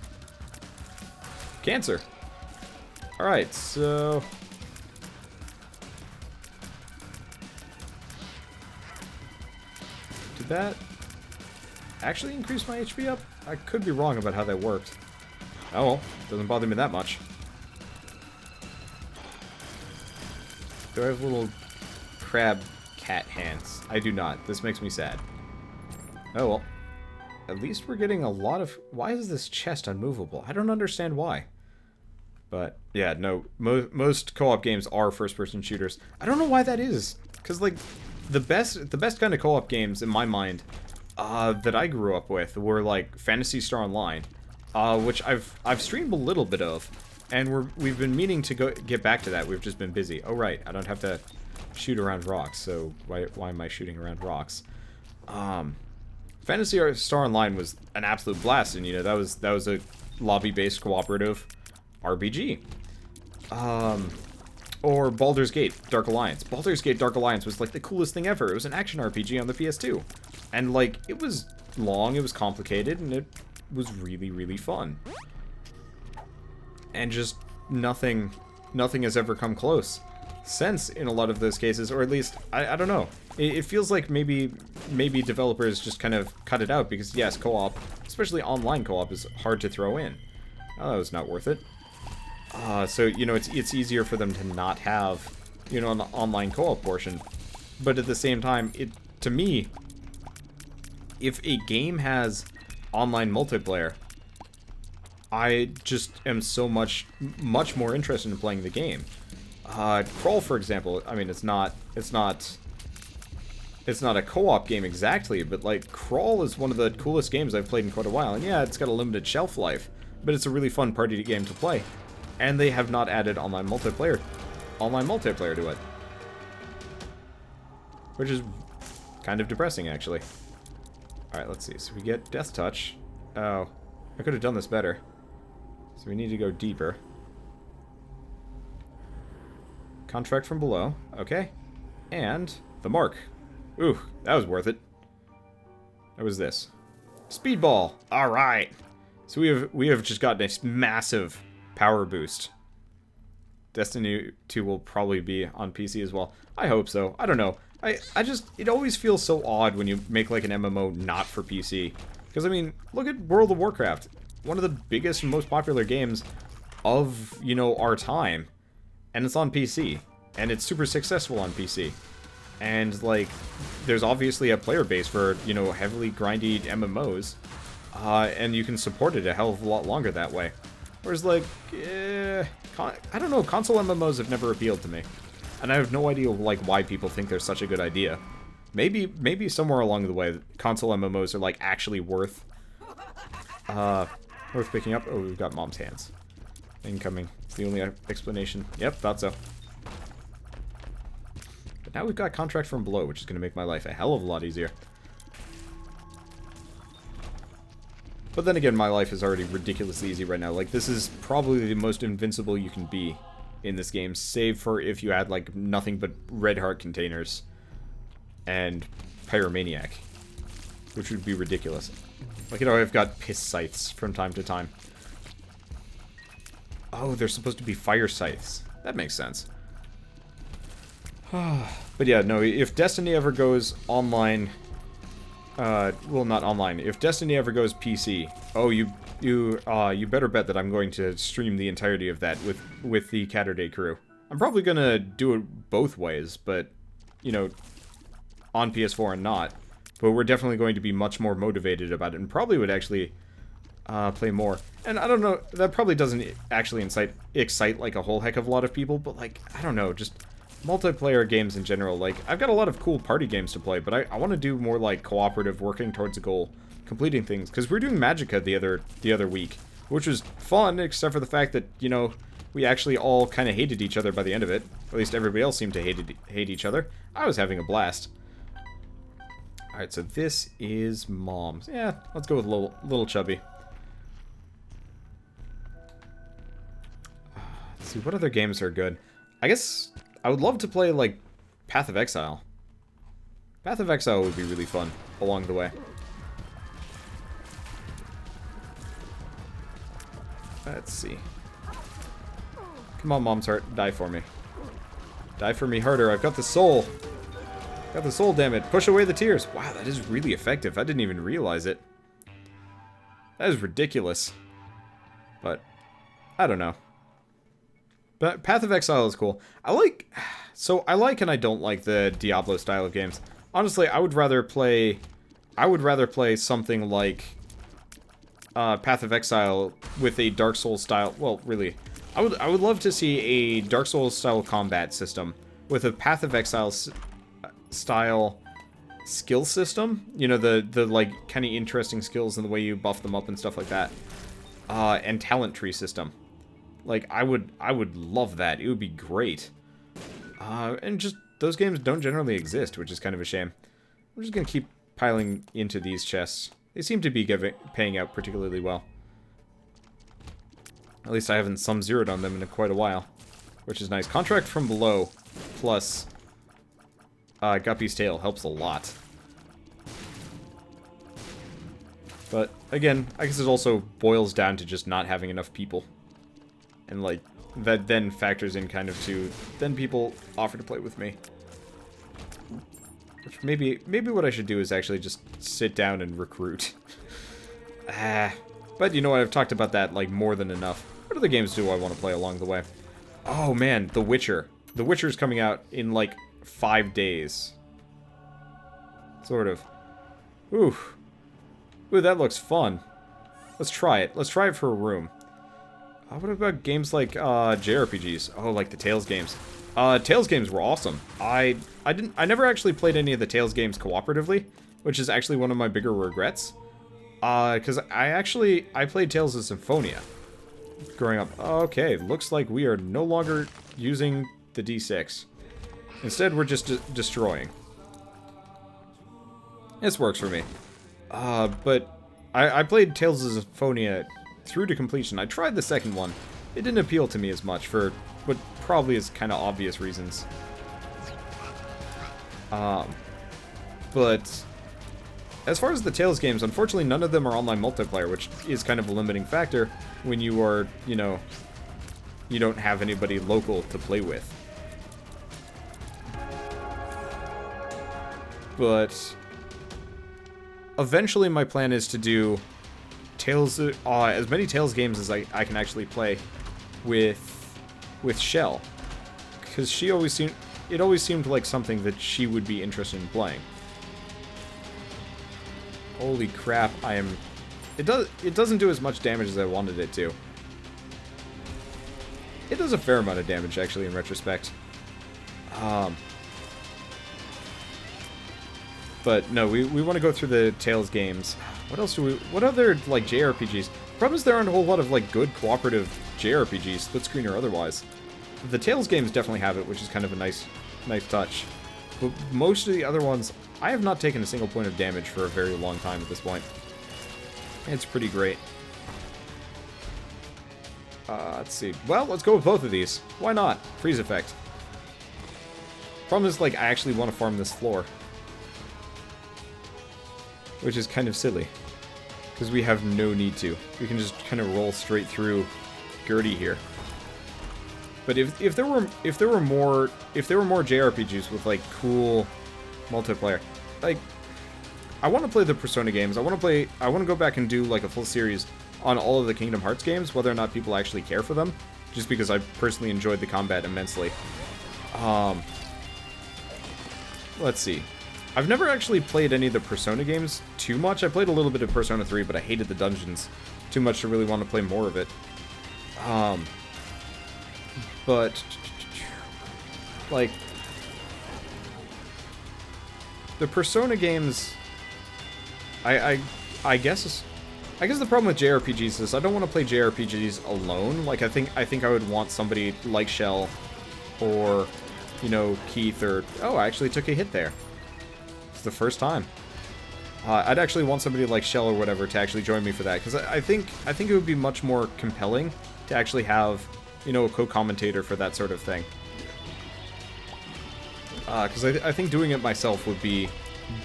cancer. Alright, so did that actually increase my HP up? I could be wrong about how that worked. Oh well, doesn't bother me that much. Do I have little crab cat hands? I do not. This makes me sad. Oh, well. At least we're getting a lot of... Why is this chest unmovable? I don't understand why. But, yeah, no. Most co-op games are first-person shooters. I don't know why that is. Because, like, the best kind of co-op games, in my mind, that I grew up with were, like, Phantasy Star Online. Which I've streamed a little bit of. And we've been meaning to get back to that. We've just been busy. Oh, right. I don't have to shoot around rocks. So, why am I shooting around rocks? Phantasy Star Online was an absolute blast, and you know that was a lobby-based cooperative RPG. Or Baldur's Gate Dark Alliance. Baldur's Gate Dark Alliance was like the coolest thing ever. It was an action RPG on the PS2, and like it was long, it was complicated, and it was really, really fun. And just nothing has ever come close since in a lot of those cases, or at least I don't know. It feels like maybe developers just kind of cut it out because yes, co-op, especially online co-op, is hard to throw in. Oh, that was not worth it. So you know it's easier for them to not have, you know, an online co-op portion, but at the same time, to me, if a game has online multiplayer, I just am so much more interested in playing the game. Crawl, for example, I mean, it's not a co-op game exactly, but like Crawl is one of the coolest games I've played in quite a while. And yeah, it's got a limited shelf life, but it's a really fun party game to play. And they have not added online multiplayer to it, which is kind of depressing, actually. All right, let's see. So we get Death Touch. Oh, I could have done this better. So we need to go deeper. Contract from below. Okay. And the mark. Ooh, that was worth it. What was this? Speedball. All right. So we have just gotten a massive power boost. Destiny 2 will probably be on PC as well. I hope so. I don't know. I just, it always feels so odd when you make like an MMO not for PC. Because I mean, look at World of Warcraft. One of the biggest and most popular games of, you know, our time. And it's on PC. And it's super successful on PC. And, like, there's obviously a player base for, you know, heavily grindy MMOs. And you can support it a hell of a lot longer that way. Whereas, like, I don't know, console MMOs have never appealed to me. And I have no idea, like, why people think they're such a good idea. Maybe somewhere along the way, console MMOs are, like, actually worth picking up. Oh, we've got Mom's hands. Incoming. It's the only explanation. Yep, thought so. But now we've got Contract from Below, which is going to make my life a hell of a lot easier. But then again, my life is already ridiculously easy right now. Like, this is probably the most invincible you can be in this game, save for if you add, like, nothing but red heart containers and Pyromaniac, which would be ridiculous. Like, you know, I've got piss scythes from time to time. Oh, they're supposed to be fire scythes. That makes sense. But yeah, no, if Destiny ever goes online... well, not online. If Destiny ever goes PC, oh, you better bet that I'm going to stream the entirety of that with the Catterday crew. I'm probably gonna do it both ways, but, you know, on PS4 and not. But we're definitely going to be much more motivated about it, and probably would actually play more. And I don't know, that probably doesn't actually excite like a whole heck of a lot of people, but like, I don't know, just multiplayer games in general. Like, I've got a lot of cool party games to play, but I want to do more like cooperative, working towards a goal, completing things. Because we're doing Magicka the other week, which was fun, except for the fact that, you know, we actually all kind of hated each other by the end of it. At least everybody else seemed to hate each other. I was having a blast. Alright, so this is Mom's. Yeah, let's go with little Chubby. Let's see, what other games are good? I guess I would love to play, like, Path of Exile. Path of Exile would be really fun along the way. Let's see. Come on, Mom's heart. Die for me. Die for me harder. I've got the soul. Got the soul, damn it. Push away the tears. Wow, that is really effective. I didn't even realize it. That is ridiculous. But, I don't know. But Path of Exile is cool. I like and I don't like the Diablo style of games. Honestly, I would rather play I would rather play something like Path of Exile with a Dark Souls style. Well, really, I would love to see a Dark Souls style combat system with a Path of Exile style skill system. You know, the like kind of interesting skills and the way you buff them up and stuff like that. And talent tree system. Like, I would love that. It would be great. And just those games don't generally exist, which is kind of a shame. I'm just gonna keep piling into these chests. They seem to be paying out particularly well. At least I haven't sum-zeroed on them in quite a while, which is nice. Contract from Below plus Guppy's Tail helps a lot. But, again, I guess it also boils down to just not having enough people. And, like, that then factors in kind of to, then people offer to play with me. Which maybe what I should do is actually just sit down and recruit. But you know what, I've talked about that, like, more than enough. What other games do I want to play along the way? Oh, man, The Witcher. The Witcher's coming out in, like, 5 days. Sort of. Ooh. Ooh, that looks fun. Let's try it. Let's try it for a room. What about games like JRPGs? Oh, like the Tales games. Tales games were awesome. I never actually played any of the Tales games cooperatively, which is actually one of my bigger regrets. Because I played Tales of Symphonia growing up. Okay, looks like we are no longer using the D6. Instead, we're just destroying. This works for me. But I played Tales of Symphonia through to completion. I tried the second one. It didn't appeal to me as much for what probably is kind of obvious reasons. But as far as the Tales games, unfortunately none of them are online multiplayer, which is kind of a limiting factor when you are, you know, you don't have anybody local to play with. But eventually my plan is to do Tales, as many Tales games as I can actually play with Shell, because it always seemed like something that she would be interested in playing. Holy crap, it doesn't do as much damage as I wanted it to. It does a fair amount of damage, actually, in retrospect. But no, we want to go through the Tales games. What other, like, JRPGs? The problem is there aren't a whole lot of, like, good cooperative JRPGs, split screen or otherwise. The Tales games definitely have it, which is kind of a nice touch. But most of the other ones, I have not taken a single point of damage for a very long time at this point. It's pretty great. Let's see. Well, let's go with both of these. Why not? Freeze effect. Problem is, like, I actually want to farm this floor. Which is kind of silly. Because we have no need to. We can just kind of roll straight through Gertie here. But if there were more JRPGs with, like, cool multiplayer, like, I want to play the Persona games. I want to go back and do, like, a full series on all of the Kingdom Hearts games, whether or not people actually care for them, just because I personally enjoyed the combat immensely. Let's see. I've never actually played any of the Persona games too much. I played a little bit of Persona 3, but I hated the dungeons too much to really want to play more of it. But, like, the Persona games, I guess the problem with JRPGs is I don't want to play JRPGs alone. Like, I think I would want somebody like Shell or, you know, Keith or... Oh, I actually took a hit there. It's the first time. I'd actually want somebody like Shell or whatever to actually join me for that, because I think it would be much more compelling to actually have, you know, a co-commentator for that sort of thing. Because I think doing it myself would be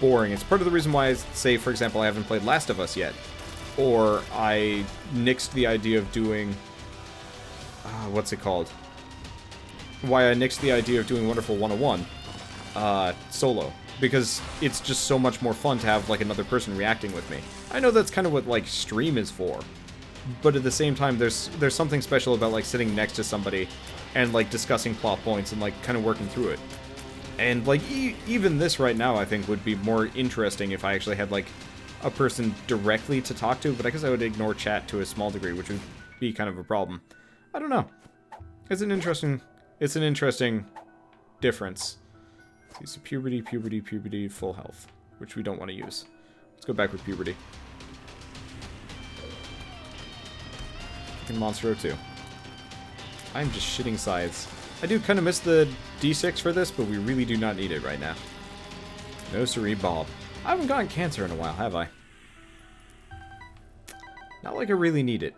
boring. It's part of the reason why I say, for example, I haven't played Last of Us yet. Or I nixed the idea of doing... what's it called? Why I nixed the idea of doing Wonderful 101 solo. Because it's just so much more fun to have, like, another person reacting with me. I know that's kind of what, like, stream is for. But at the same time, there's something special about, like, sitting next to somebody and, like, discussing plot points and, like, kind of working through it. And, like, even this right now, I think, would be more interesting if I actually had, like, a person directly to talk to, but I guess I would ignore chat to a small degree, which would be kind of a problem. I don't know. It's an interesting difference. See, so puberty, puberty, puberty, full health, which we don't want to use. Let's go back with puberty. Fucking Monstro 2. I'm just shitting scythes. I do kind of miss the D6 for this, but we really do not need it right now. No siree, Bob. I haven't gotten cancer in a while, have I? Not like I really need it.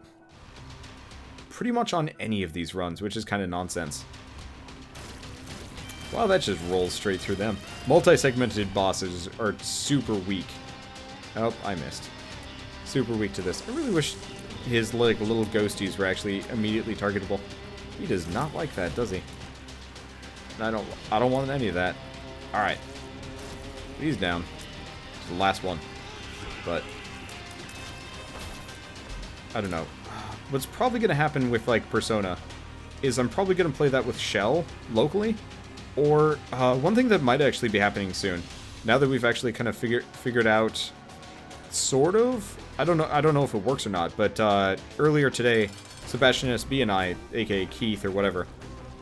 Pretty much on any of these runs, which is kind of nonsense. Wow, that just rolls straight through them. Multi-segmented bosses are super weak. Oh, I missed. Super weak to this. I really wish his, like, little ghosties were actually immediately targetable. He does not like that, does he? I don't want any of that. Alright. He's down. It's the last one. But I don't know. What's probably going to happen with, like, Persona is I'm probably going to play that with Shell locally. Or one thing that might actually be happening soon, now that we've actually kind of figured out, sort of, I don't know if it works or not, but earlier today, Sebastian SB and I, aka Keith or whatever,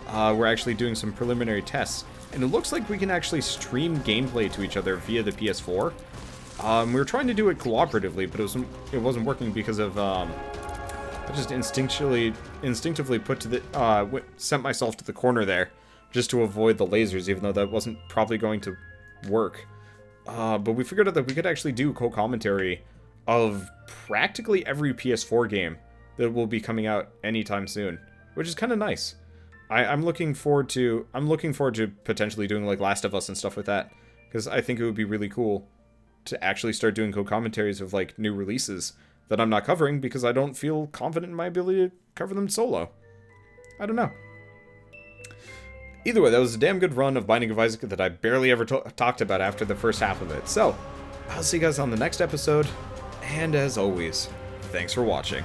we're actually doing some preliminary tests, and it looks like we can actually stream gameplay to each other via the PS4. We were trying to do it cooperatively, but it wasn't working because of I just instinctively sent myself to the corner there just to avoid the lasers, even though that wasn't probably going to work. But we figured out that we could actually do co-commentary of practically every PS4 game that will be coming out anytime soon, which is kind of nice. I'm looking forward to potentially doing, like, Last of Us and stuff with that, because I think it would be really cool to actually start doing co-commentaries of, like, new releases that I'm not covering because I don't feel confident in my ability to cover them solo. I don't know. Either way, that was a damn good run of Binding of Isaac that I barely ever talked about after the first half of it. So, I'll see you guys on the next episode, and as always, thanks for watching.